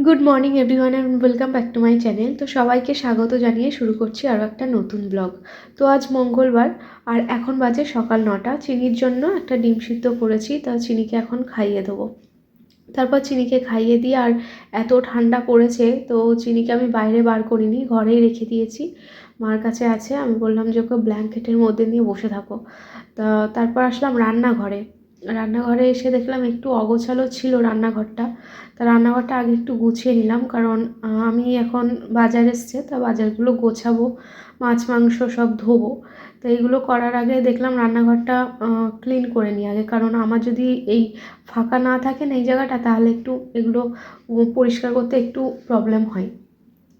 Good morning everyone and welcome back to my channel. তো সবাইকে স্বাগত জানিয়ে শুরু করছি আরও একটা নতুন ব্লগ। তো আজ মঙ্গলবার আর এখন বাজে সকাল 9টা। চিনির জন্য একটা ডিম সিদ্ধ করেছি, তা চিনিকে এখন খাইয়ে দেবো। তারপর চিনিকে খাইয়ে দিয়ে, আর এত ঠান্ডা পড়েছে তো চিনিকে আমি বাইরে বার করিনি, ঘরেই রেখে দিয়েছি, মার কাছে আছে। আমি বললাম যে ওকে ব্ল্যাঙ্কেটের মধ্যে নিয়ে বসে থাকো। তারপর আসলাম রান্নাঘরে। রান্নাঘরে এসে দেখলাম একটু অগোছালো ছিল রান্নাঘরটা। তা রান্নাঘরটা আগে একটু গুছিয়ে নিলাম, কারণ আমি এখন বাজার এসছে, তা বাজারগুলো গোছাবো, মাছ মাংস সব ধোবো। তো এইগুলো করার আগে দেখলাম রান্নাঘরটা ক্লিন করে নিই আগে, কারণ আমার যদি এই ফাঁকা না থাকে না এই জায়গাটা, তাহলে একটু এগুলো পরিষ্কার করতে একটু প্রবলেম হয়।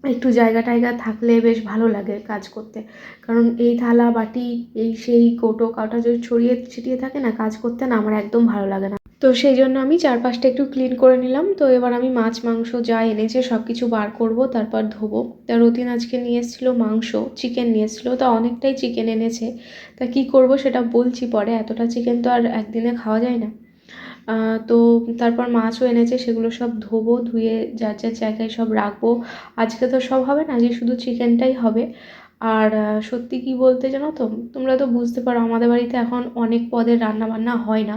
একটু জায়গা টায়গা থাকলে বেশ ভালো লাগে কাজ করতে, কারণ এই থালা বাটি এই সেই কৌটো কাটা যদি ছড়িয়ে ছিটিয়ে থাকে না, কাজ করতে না আমার একদম ভালো লাগে না। তো সেই জন্য আমি চারপাশটা একটু ক্লিন করে নিলাম। তো এবার আমি মাছ মাংস যা এনেছে সব কিছু বার করব, তারপর ধোবো। তা রতিন আজকে নিয়ে এসেছিলো মাংস, চিকেন নিয়ে এসেছিলো, তা অনেকটাই চিকেন এনেছে। তা কী করব সেটা বলছি পরে, এতটা চিকেন তো আর একদিনে খাওয়া যায় না। তো তারপর মাছও এনেছে, সেগুলো সব ধোবো, ধুয়ে যার যার জায়গায় সব রাখবো। আজকে তো সব হবে না, আজকে শুধু চিকেনটাই হবে। আর সত্যি কি বলতে জানো তো, তোমরা তো বুঝতে পারো আমাদের বাড়িতে এখন অনেক পদের রান্নাবান্না হয় না।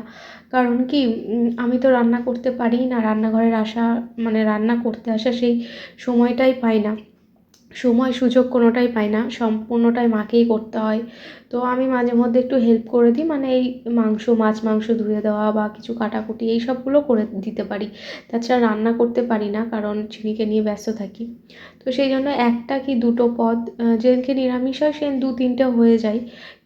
কারণ কি, আমি তো রান্না করতে পারি না, রান্নাঘরের আসা মানে রান্না করতে আসা সেই সময়টাই পাই না, সময় সুযোগ কোনোটাই পাই না, সম্পূর্ণটাই মাকেই করতে হয়। তো আমি মাঝে মধ্যে একটু হেল্প করে দিই, মানে এই মাছ মাংস ধুয়ে দেওয়া বা কিছু কাটাকুটি এই সবগুলো করে দিতে পারি। তাছাড়া রান্না করতে পারি না, কারণ চিনিকে নিয়ে ব্যস্ত থাকি। তো সেই জন্য একটা কি দুটো পদ, যেদিনকে নিরামিষ হয় সেদিন 2-3টে হয়ে যায়,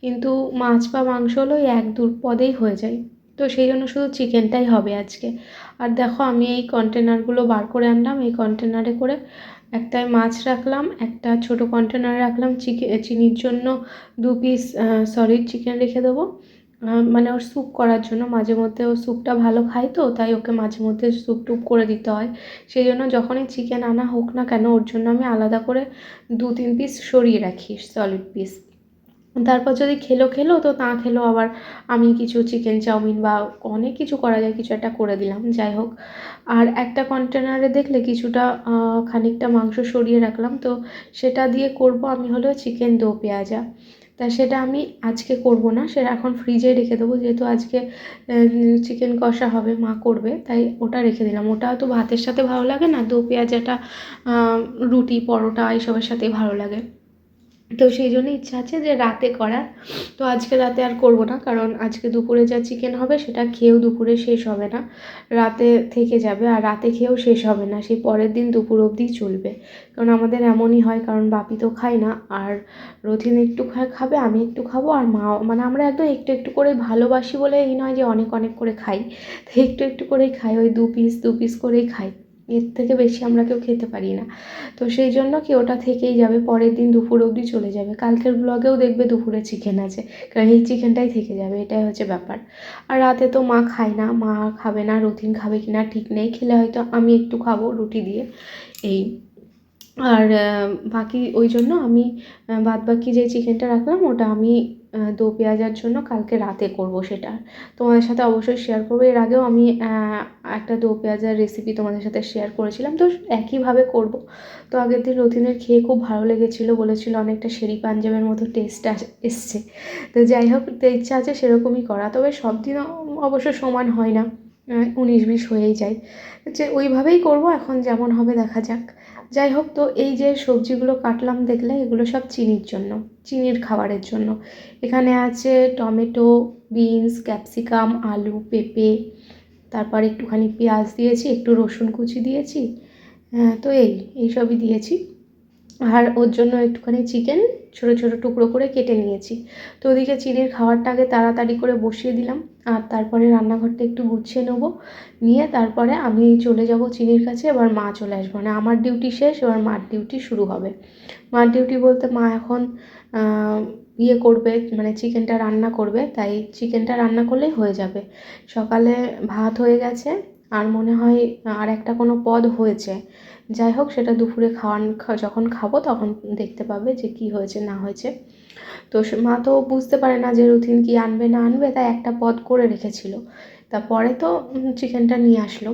কিন্তু মাছ বা মাংস হলো ওই 1-2 পদেই হয়ে যায়। তো সেই জন্য শুধু চিকেনটাই হবে আজকে। আর দেখো আমি এই কন্টেনারগুলো বার করে আনলাম, এই কন্টেনারে করে একটায় মাছ রাখলাম, একটা ছোট কন্টেনারে রাখলাম চিনির জন্য 2 পিস সলিড চিকেন রেখে দেবো, মানে ওর স্যুপ করার জন্য। মাঝে মধ্যে ও স্যুপটা ভালো খায়, তো তাই ওকে মাঝে মধ্যে স্যুপ টুপ করে দিতে হয়। সেই জন্য যখনই চিকেন আনা হোক না কেন, ওর জন্য আমি আলাদা করে 2-3 পিস সরিয়ে রাখি, সলিড পিস। তারপর যদি খেলো তো না খেলো আবার আমি কিছু চিকেন চাউমিন বা অনেক কিছু করা যায়, কিছু একটা করে দিলাম, যাই হোক। আর একটা কন্টেনারে দেখলে কিছুটা খানিকটা মাংস সরিয়ে রাখলাম, তো সেটা দিয়ে করব আমি হলো চিকেন দো পেঁয়াজা। তা সেটা আমি আজকে করব না, সেটা এখন ফ্রিজে রেখে দেবো, যেহেতু আজকে চিকেন কষা হবে, মা করবে, তাই ওটা রেখে দিলাম। ওটা তো ভাতের সাথে ভালো লাগে না, দো পেঁয়াজাটা রুটি পরোটা এইসবের সাথেই ভালো লাগে। তো সেই জন্য ইচ্ছা আছে যে রাতে করার। তো আজকে রাতে আর করব না, কারণ আজকে দুপুরে যা চিকেন হবে সেটা খেয়েও দুপুরে শেষ হবে না, রাতে থেকে যাবে, আর রাতে খেয়েও শেষ হবে না, সেই পরের দিন দুপুর অবধি চলবে। কারণ আমাদের এমনই হয়, কারণ বাপি তো খায় না, আর রথিন একটু খাবে, আমি একটু খাবো, আর মা, মানে আমরা একদম একটু একটু করে ভালোবাসি বলে এই নয় যে অনেক অনেক করে খাই, তো একটু একটু করেই খাই, ওই 2 পিস করেই খাই, এর থেকে বেশি আমরা কেউ খেতে পারি না। তো সেই জন্য কি ওটা থেকেই যাবে, পরের দিন দুপুর অবধি চলে যাবে। কালকের ব্লগেও দেখবে দুপুরে চিকেন আছে, কারণ এই চিকেনটাই থেকে যাবে, এটাই হচ্ছে ব্যাপার। আর রাতে তো মা খায় না, মা খাবে না, রথিন খাবে কি না ঠিক নেই, খেলে হয়তো আমি একটু খাবো রুটি দিয়ে, এই। আর বাকি ওই জন্য আমি বাদবাকি যে চিকেনটা রাখলাম ওটা আমি দো পেঁয়াজার জন্য কালকে রাতে করব, সেটা তোমাদের সাথে অবশ্যই শেয়ার করবো। এর আগেও আমি একটা দো পেঁয়াজার রেসিপি তোমাদের সাথে শেয়ার করেছিলাম, তো একইভাবে করব। তো আগের দিন রথিনের খেয়ে খুব ভালো লেগেছিলো, বলেছিল অনেকটা শেরি পাঞ্জাবের মতো টেস্ট এসছে। তো যাই হোক, তো ইচ্ছা আছে সেরকমই করা, তবে সব দিন অবশ্য সমান হয় না, 19-20 হয়েই যায়, যে ওইভাবেই করব, এখন যেমন হবে দেখা যাক। যাই হোক, তো এই যে সবজিগুলো কাটলাম দেখলে, এগুলো সব চিনির জন্য, চিনির খাবারের জন্য। এখানে আছে টমেটো, বিনস, ক্যাপসিকাম, আলু, পেঁপে, তারপর একটুখানি পেঁয়াজ দিয়েছি, একটু রসুন কুচি দিয়েছি, তো এই সবই দিয়েছি। আর ওর জন্য একটুখানি চিকেন ছোটো ছোটো টুকরো করে কেটে নিয়েছি। তো ওদিকে চিনির খাবারটা আগে তাড়াতাড়ি করে বসিয়ে দিলাম, আর তারপরে রান্নাঘরটা একটু গুছিয়ে নেবো, নিয়ে তারপরে আমি চলে যাব চিনির কাছে। এবার মা চলে আসবে, মানে আমার ডিউটি শেষ, এবার মার ডিউটি শুরু হবে। মার ডিউটি বলতে মা এখন ইয়ে করবে, মানে চিকেনটা রান্না করবে, তাই চিকেনটা রান্না করলেই হয়ে যাবে। সকালে ভাত হয়ে গেছে, আর মনে হয় আর একটা কোনো পদ হয়েছে, যাই হোক সেটা দুপুরে যখন খাবো তখন দেখতে পাবে যে কি হয়েছে না হয়েছে। তো মা তো বুঝতে পারে না যে রুথিন কি আনবে না আনবে, তাই একটা পদ করে রেখেছিল। তারপরে তো চিকেনটা নিয়ে আসলো।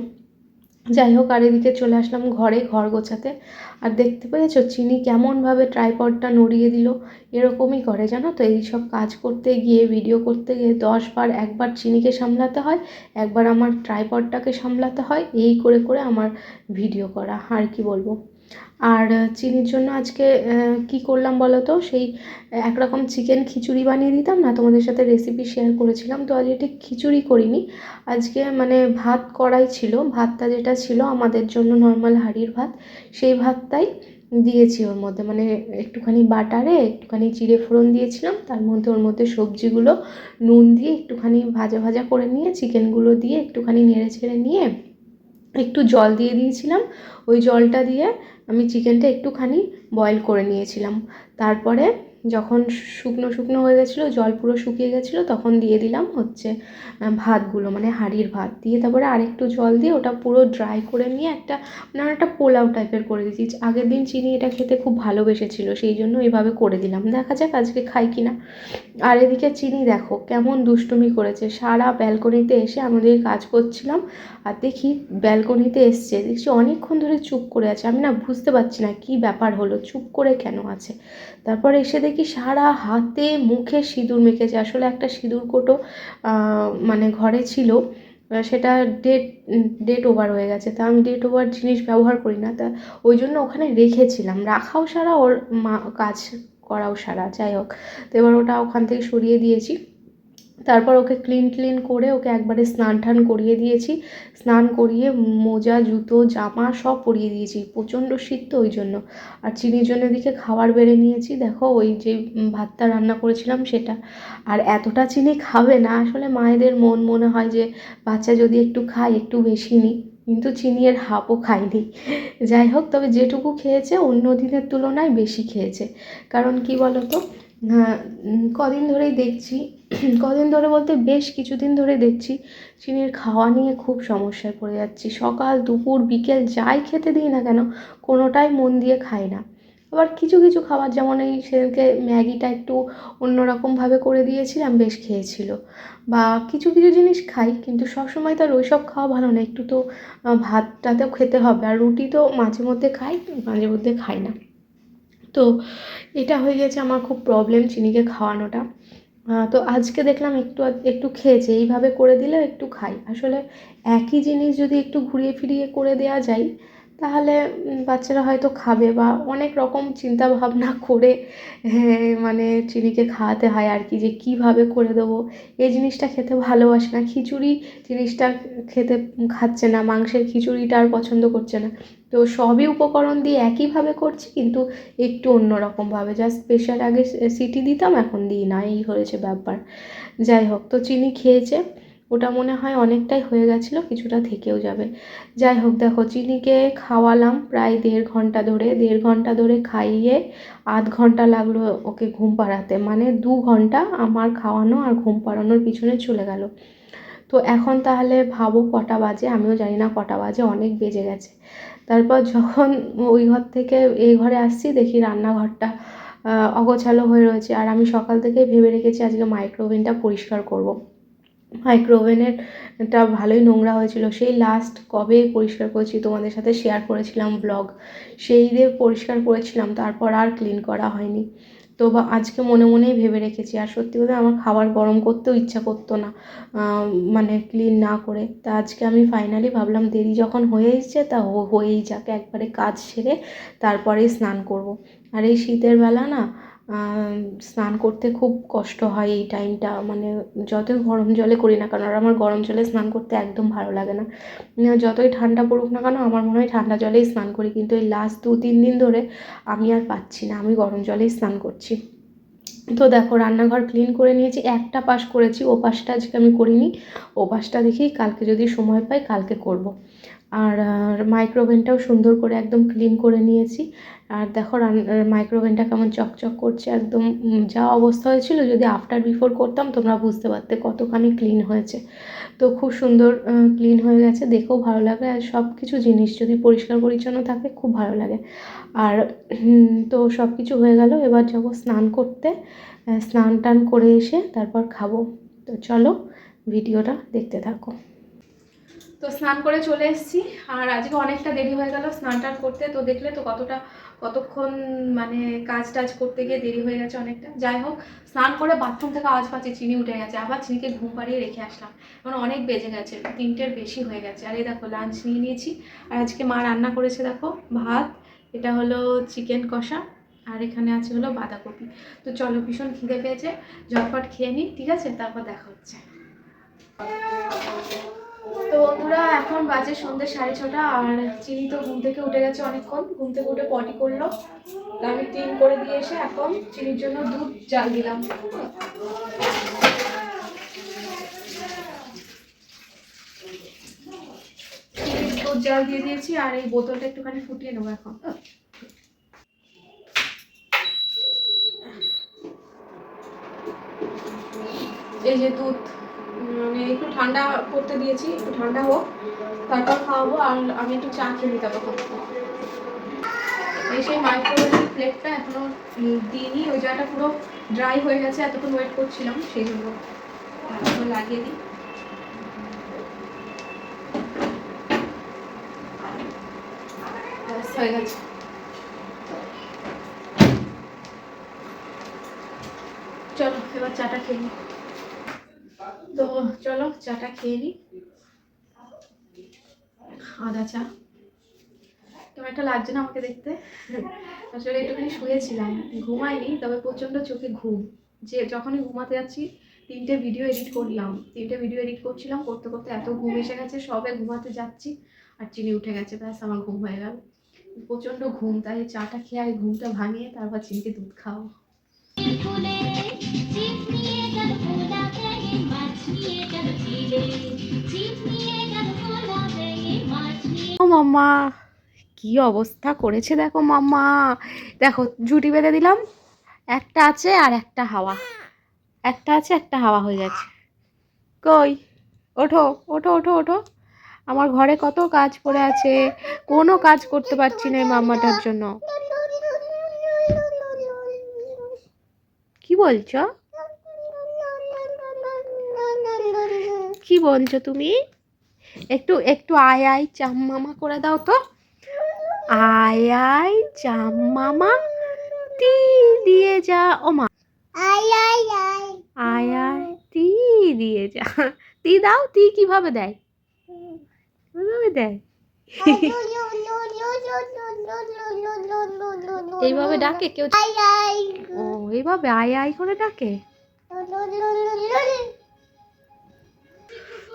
যাই হোক, আর এদিকে চলে আসলাম ঘরে, ঘর গোছাতে। আর দেখতে পেয়েছো চিনি কেমনভাবে ট্রাইপডটা নড়িয়ে দিল। এরকমই করে জানো তো, এইসব কাজ করতে গিয়ে, ভিডিও করতে গিয়ে 10 বার, একবার চিনিকে সামলাতে হয়, একবার আমার ট্রাইপডটাকে সামলাতে হয়, এই করে করে আমার ভিডিও করা, আর কি বলবো। আর চিনির জন্য আজকে কি করলাম বলো তো, সেই একরকম চিকেন খিচুড়ি বানিয়ে দিতাম না, তোমাদের সাথে রেসিপি শেয়ার করেছিলাম। তো আজকে ঠিক খিচুড়ি করিনি, আজকে মানে ভাত কড়াই ছিল, ভাতটা যেটা ছিল আমাদের জন্য নর্মাল হাঁড়ির ভাত, সেই ভাতটাই দিয়েছি ওর মধ্যে, মানে একটুখানি বাটারে একটুখানি জিরে ফোড়ন দিয়েছিলাম, তার মধ্যে ওর মধ্যে সবজিগুলো নুন দিয়ে একটুখানি ভাজা ভাজা করে নিয়ে চিকেনগুলো দিয়ে একটুখানি নেড়ে ছেড়ে নিয়ে একটু জল দিয়ে দিয়েছিলাম। ওই জলটা দিয়ে আমি চিকেনটা একটুখানি বয়েল করে নিয়েছিলাম। তারপরে যখন শুকনো শুকনো হয়ে গেছিলো, জল পুরো শুকিয়ে গেছিলো, তখন দিয়ে দিলাম হচ্ছে ভাতগুলো, মানে হাঁড়ির ভাত দিয়ে, তারপরে আরেকটু জল দিয়ে ওটা পুরো ড্রাই করে নিয়ে একটা পোলাও টাইপের করে দিয়েছি। আগের দিন চিনি এটা খেতে খুব ভালোবেসেছিল, সেই জন্য এইভাবে করে দিলাম, দেখা যাক আজকে খাই কিনা। আর এদিকে চিনি দেখো কেমন দুষ্টুমি করেছে, সারা ব্যালকনিতে এসে আমাদের কাজ করছিলাম, আর দেখি ব্যালকনিতে এসছে, দেখছি অনেকক্ষণ ধরে চুপ করে আছে। আমি না বুঝতে পারছি না কি ব্যাপার হলো, চুপ করে কেন আছে। তারপর এসে দেখি সারা হাতে মুখে সিঁদুর মেখেছে। আসলে একটা সিঁদুর কোটো মানে ঘরে ছিল, সেটা ডেট ডেট ওভার হয়ে গেছে। তা আমি ডেট ওভার জিনিস ব্যবহার করি না, তা ওই জন্য ওখানে রেখেছিলাম, রাখাও সারা, ওর কাজ করাও সারা। যাই হোক, তো এবার ওটা ওখান থেকে সরিয়ে দিয়েছি। তারপর ওকে ক্লিন করে ওকে একবারে স্নান টান করিয়ে দিয়েছি, স্নান করিয়ে মোজা জুতো জামা সব পরিয়ে দিয়েছি, প্রচণ্ড শীত তো ওই জন্য। আর চিনির জন্য এদিকে খাবার বেড়ে নিয়েছি, দেখো ওই যে ভাতটা রান্না করেছিলাম সেটা। আর এতটা চিনি খাবে না, আসলে মায়েদের মনে হয় যে বাচ্চা যদি একটু খায় একটু বেশি নিই, কিন্তু চিনি এর হাফও খায়নি। যাই হোক, তবে যেটুকু খেয়েছে অন্য দিনের তুলনায় বেশি খেয়েছে। কারণ কি বলো তো, কদিন ধরেই দেখছি, কদিন ধরে বলতে বেশ কিছুদিন ধরে দেখছি চিনির খাওয়া নিয়ে খুব সমস্যায় পড়ে যাচ্ছি। সকাল দুপুর বিকেল যাই খেতে দিই না কেন, কোনোটাই মন দিয়ে খায় না। আবার কিছু কিছু খাবার, যেমন এই সেদিনকে ম্যাগিটা একটু অন্যরকমভাবে করে দিয়েছিলাম, বেশ খেয়েছিল। বা কিছু কিছু জিনিস খাই, কিন্তু সবসময় তো আর ওই সব খাওয়া ভালো না, একটু তো ভাতটাতেও খেতে হবে। আর রুটি তো মাঝে মধ্যে খাই, মাঝে মধ্যে খাই না। তো এটা হয়ে গেছে আমার খুব প্রবলেম চিনিকে খাওয়ানোটা। তো আজকে দেখলাম একটু একটু খেয়েছে, এইভাবে করে দিলে একটু খাই। আসলে একই জিনিস যদি একটু ঘুরিয়ে ফিরিয়ে করে দেওয়া যায়, তাহলে বাচ্চারা হয়তো খাবে, বা অনেক রকম চিন্তা ভাবনা করে মানে চিনিকে খাওয়াতে হয় আর কি, যে কীভাবে করে দেবো। এই জিনিসটা খেতে ভালোবাসে না, খিচুড়ি জিনিসটা খেতে খাচ্ছে না, মাংসের খিচুড়িটা আর পছন্দ করছে না। তো সবই উপকরণ দিয়ে একইভাবে করছি, কিন্তু একটু অন্যরকমভাবে, জাস্ট প্রেশার আগে সিটি দিতাম, এখন দিই না, এই হয়েছে ব্যাপার। যাই হোক, তো চিনি খেয়েছে, ওটা মনে হয় অনেকটাই হয়ে গেছিলো, কিছুটা থেকেও যাবে। যাই হোক, দেখো চিনিকে খাওয়ালাম প্রায় 1.5 ঘন্টা ধরে, 1.5 ঘন্টা ধরে খাইয়ে 0.5 ঘন্টা লাগলো ওকে ঘুম পাড়াতে, মানে 2 ঘন্টা আমার খাওয়ানো আর ঘুম পাড়ানোর পিছনে চলে গেল। তো এখন তাহলে ভাবো কটা বাজে, আমিও জানি না কটা বাজে, অনেক বেজে গেছে। তারপর যখন ওই ঘর থেকে এই ঘরে আসছি, দেখি রান্নাঘরটা অগোছালো হয়ে রয়েছে। আর আমি সকাল থেকেই ভেবে রেখেছি আজকে মাইক্রোওভেনটা পরিষ্কার করব। মাইক্রোওভেনের এটা ভালোই নোংরা হয়েছিল, সেই লাস্ট কবে পরিষ্কার করেছি, তোমাদের সাথে শেয়ার করেছিলাম ব্লগ, সেই দিয়ে পরিষ্কার করেছিলাম, তারপর আর ক্লিন করা হয়নি। তো আজকে মনে মনেই ভেবে রেখেছি। আর সত্যি কথা আমার খাবার গরম করতেও ইচ্ছা করতো না, মানে ক্লিন না করে। তা আজকে আমি ফাইনালি ভাবলাম দেরি যখন হয়ে এসছে, তা হয়েই যাক, একবারে কাজ সেরে তারপরেই স্নান করব। আর এই শীতের বেলা না স্নান করতে খুব কষ্ট হয় এই টাইমটা, মানে যতই গরম জলে করি না কেন, আর আমার গরম জলে স্নান করতে একদম ভালো লাগে না। যতই ঠান্ডা পড়ুক না কেন, আমার মনে হয় ঠান্ডা জলেই স্নান করি, কিন্তু এই লাস্ট 2-3 দিন ধরে আমি আর পাচ্ছি না, আমি গরম জলেই স্নান করছি। তো দেখো রান্নাঘর ক্লিন করে নিয়েছি, একটা পাশ করেছি, ও পাশটা আজকে আমি করিনি, ও পাশটা দেখি কালকে যদি সময় পাই কালকে করব। আর মাইক্রোওভেনটাও সুন্দর করে একদম ক্লিন করে নিয়েছি। আর দেখো মাইক্রোওভেনটা কেমন চকচক করছে, একদম যা অবস্থা হয়েছিল, যদি আফটার বিফোর করতাম তোমরা বুঝতে পারতে কতখানি ক্লিন হয়েছে। তো খুব সুন্দর ক্লিন হয়ে গেছে, দেখেও ভালো লাগে। আর সব কিছু জিনিস যদি পরিষ্কার পরিচ্ছন্ন থাকে খুব ভালো লাগে। আর তো সব কিছু হয়ে গেল, এবার যাবো স্নান করতে, স্নান টান করে এসে তারপর খাবো। তো চলো ভিডিওটা দেখতে থাকো। তো স্নান করে চলে এসেছি, আর আজকে অনেকটা দেরি হয়ে গেল স্নান টান করতে। তো দেখলে তো কতক্ষণ মানে কাজ টাজ করতে গিয়ে দেরি হয়ে গেছে অনেকটা। যাই হোক, স্নান করে বাথরুম থেকে আওয়াজ পাচ্ছি চিনি উঠে গেছে, আবার চিনিকে ঘুম পাড়িয়ে রেখে আসলাম। এখন অনেক বেজে গেছে, 3টের বেশি হয়ে গেছে। আর এই দেখো লাঞ্চ নিয়ে নিয়েছি, আর আজকে মা রান্না করেছে দেখো ভাত, এটা হলো চিকেন কষা, আর এখানে আছে হলো বাঁধাকপি। তো চলো, ভীষণ খিদে পেয়েছে, ঝটপট খেয়ে নিই, ঠিক আছে? তারপর দেখা হচ্ছে। তো বন্ধুরা, এখন বাজে সন্ধ্যে 6:30, আর চিনি তো ঘুম থেকে উঠে গেছে অনেকক্ষণ, ঘুম থেকে উঠে পটি করলো। তো আমি ক্লিন করে দিয়ে এসে এখন চিনির জন্য দুধ জাল দিলাম। চিনির দুধ জাল দিয়ে দিয়েছি, আর এই বোতলটা একটুখানি ফুটিয়ে নেবো এখন। এই যে দুধ মানে একটু ঠান্ডা করতে দিয়েছি, একটু ঠান্ডা হোক, তারপর খাওয়াবো। আর আমি একটু চা খেয়ে নিতে তখন। এই সেই মাইক্রোওয়েভ প্লেটটা এখনো দিইনি, ওই জায়গাটা পুরো ড্রাই হয়ে গেছে, এতক্ষণ ওয়েট করছিলাম সেই জন্য। তারপর লাগিয়ে দিই। হয়ে গেছে। চলো এবার চাটা খেয়ে নিই। তো চলো চাটা খেয়ে নিই। আদা চা। কেমন একটা লাগছে না আমাকে দেখতে? আসলে একটুখানি শুয়েছিলাম, ঘুমাইনি, তবে প্রচণ্ড চোখে ঘুম। যে যখনই ঘুমাতে যাচ্ছি 3টে ভিডিও এডিট করলাম, 3টে ভিডিও এডিট করছিলাম, করতে করতে এত ঘুম এসে গেছে, সবে ঘুমাতে যাচ্ছি আর চিনি উঠে গেছে, ব্যাস আমার ঘুম হয়ে গেল। প্রচণ্ড ঘুম, তাই চাটা খেয়ে আগে ঘুমটা ভাঙিয়ে তারপর চিনিকে দুধ খাও। ও মাম্মা, কি অবস্থা করেছে দেখো মাম্মা। দেখো ঝুটি বেঁধে দিলাম, একটা আছে আর একটা হাওয়া, একটা আছে একটা হাওয়া হয়ে গেছে। কই, ওঠো ওঠো ওঠো ওঠো, আমার ঘরে কত কাজ পড়ে আছে, কোনো কাজ করতে পারছি না এই মাম্মাটার জন্য। কি বলছো, কি বলছো তুমি? একটু একটু আয় আয় চাম মামা করে দাও তো। আয় আয় চাম মামা, তি দিয়ে যা। ও মা, আয় আয় আয়, আয় আয় তি দিয়ে যা। তি দাও, তি কিভাবে দেয়? কিভাবে দেয়? এইভাবে ডাকে কেউ? ও এইভাবে আয় আয় করে ডাকে।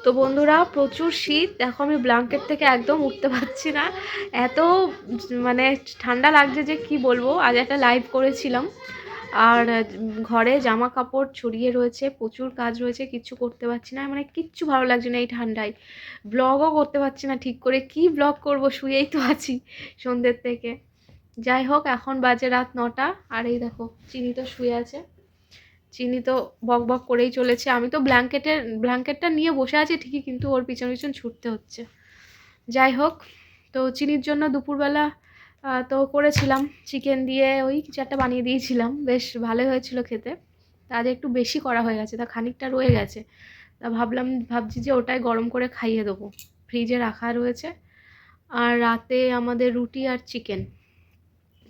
তো বন্ধুরা, প্রচুর শীত, দেখো আমি ব্ল্যাঙ্কেট থেকে একদম উঠতে পারছি না, এত মানে ঠান্ডা লাগছে যে কি বলবো। আজ একটা লাইভ করেছিলাম, আর ঘরে জামা কাপড় ছড়িয়ে রয়েছে, প্রচুর কাজ রয়েছে, কিচ্ছু করতে পারছি না, মানে কিচ্ছু ভালো লাগছে না এই ঠান্ডায়। ব্লগও করতে পারছি না ঠিক করে, কি ব্লগ করব, শুয়েই তো আছি সন্ধ্যের থেকে। যাই হোক, এখন বাজে রাত 9টা, আর এই দেখো চিনি তো শুয়ে আছে, চিনি তো বক বক করেই চলেছে। আমি তো ব্ল্যাঙ্কেটটা নিয়ে বসে আছি ঠিকই, কিন্তু ওর পিছন পিছন ছুটতে হচ্ছে। যাই হোক, তো চিনির জন্য দুপুরবেলা তো করেছিলাম চিকেন দিয়ে, ওই কিছু একটা বানিয়ে দিয়েছিলাম, বেশ ভালোই হয়েছিল খেতে। তা আজ একটু বেশি করা হয়ে গেছে, তা খানিকটা রয়ে গেছে, তা ভাবছি যে ওটাই গরম করে খাইয়ে দেবো, ফ্রিজে রাখা রয়েছে। আর রাতে আমাদের রুটি আর চিকেন।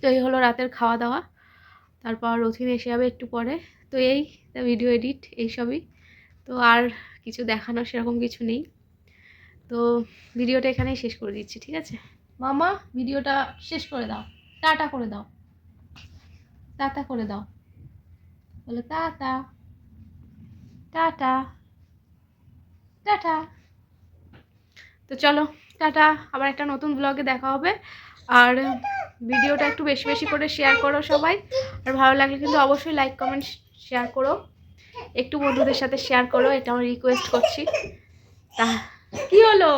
তো এই হলো রাতের খাওয়া দাওয়া, তারপর রথিন এসে যাবে একটু পরে। তো এই ভিডিও এডিট এইসবই, তো আর কিছু দেখানোর সেরকম কিছু নেই। তো ভিডিওটা এখানেই শেষ করে দিচ্ছি, ঠিক আছে? মামা ভিডিওটা শেষ করে দাও, টাটা করে দাও, টাটা করে দাও, বলো টাটা, টাটা, টাটা। তো চলো টাটা, আবার একটা নতুন ব্লগে দেখা হবে। আর ভিডিওটা একটু বেশি বেশি করে শেয়ার করো সবাই, আর ভালো লাগলে কিন্তু অবশ্যই লাইক কমেন্ট শেয়ার করো, একটু বন্ধুদের সাথে শেয়ার করো, এটা আমি রিকোয়েস্ট করছি। তা কি হলো,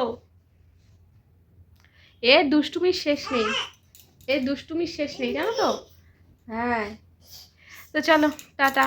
এর দুষ্টুমির শেষ নেই, এর দুষ্টুমির শেষ নেই, জানো তো? হ্যাঁ, তো চলো টাটা।